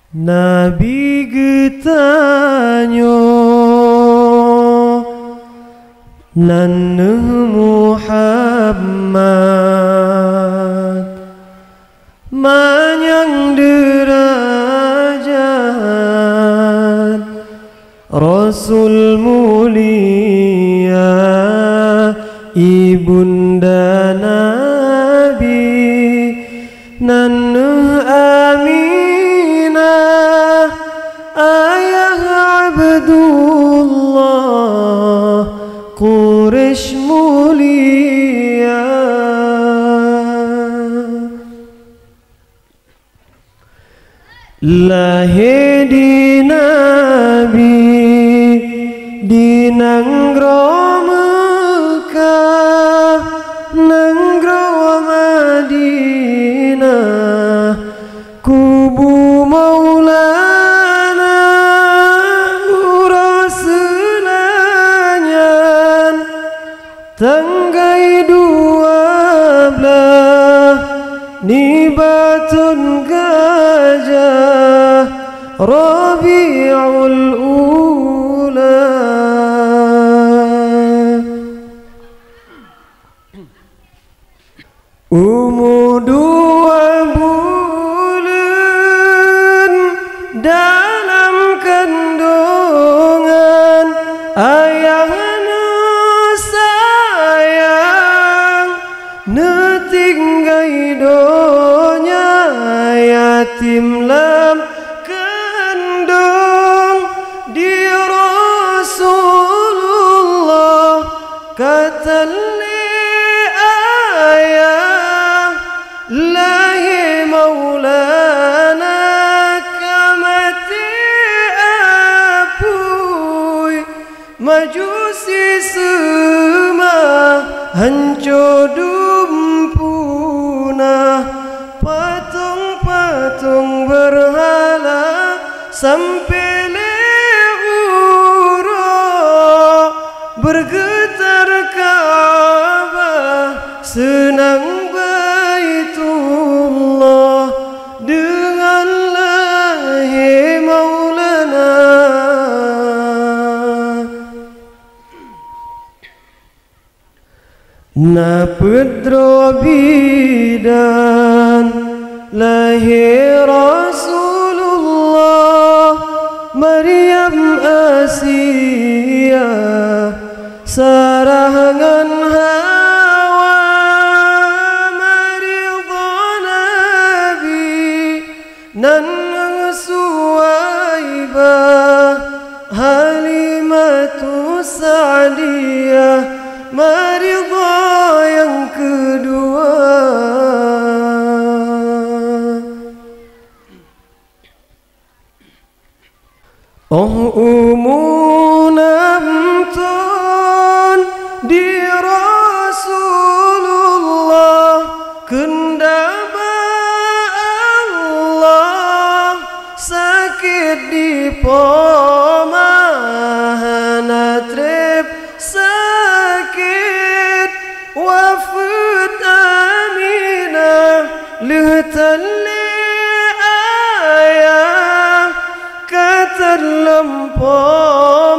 Nabi getanyo Nanu Muhammad Manyang derajat Rasul mulia Ibunda Nabi Nanu Aminah Ayah Abdullah Quraisy mulia lahir di Nabi di Nanggro Mekah Nanggro Madinah kubu Maulana Rasulanya tanggai 12 ni batun gajah Rabiul Ula umur 2 bulan dalam kandungan ayahnya sayang netinggai donya yatim lam kandung di Rasulullah kata ayah lahi maulana kamati apuy majusi semua hancur dumpuna patung-patung berhala sampai leura bergetar Ka'bah senang Baitullah dengan lahi maulana na pedro bidan lahir Rasulullah Maryam Asia sarangan Hawa maridha Nabi nan Suwaibah Halimatu Sa'diyah maridha yang kedua oh umunamtun di Rasulullah kendaba Allah sakit di pomahana trep sakit wafat Aminah lehtan ayah terlampau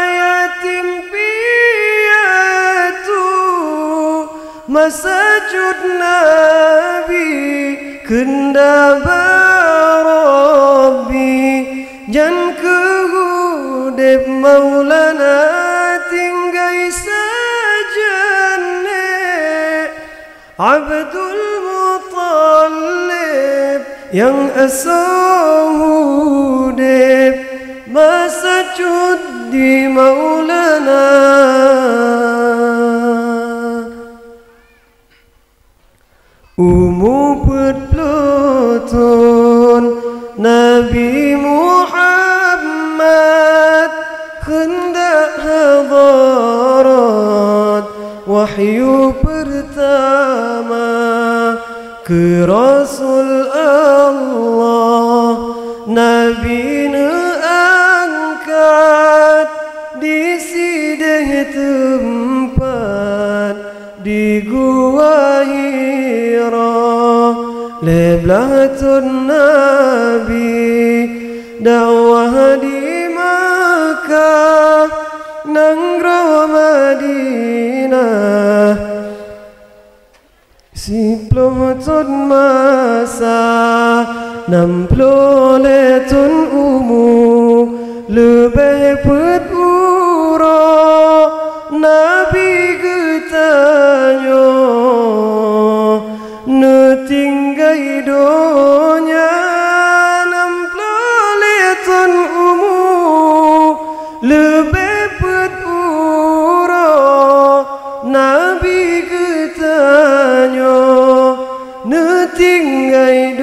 yatim piatu masjid Nabi kendaba Rabbi jan kehudep maulana tinggai sajane Abdul Muttalib yang asahudep masa cudi maulana umu perplutun Nabi Muhammad hendak hadarat wahyu pertama ke Rasul Allah Nabi angkat di sideh tempat di Gua Hira leblatun Nabi dakwah di Makkah nang Madinah si ploh ton masa nam ploh le ton lebih pet uro Nabi getanyo netinggai donya nam plaleton lebih pet uro Nabi getanyo netinggai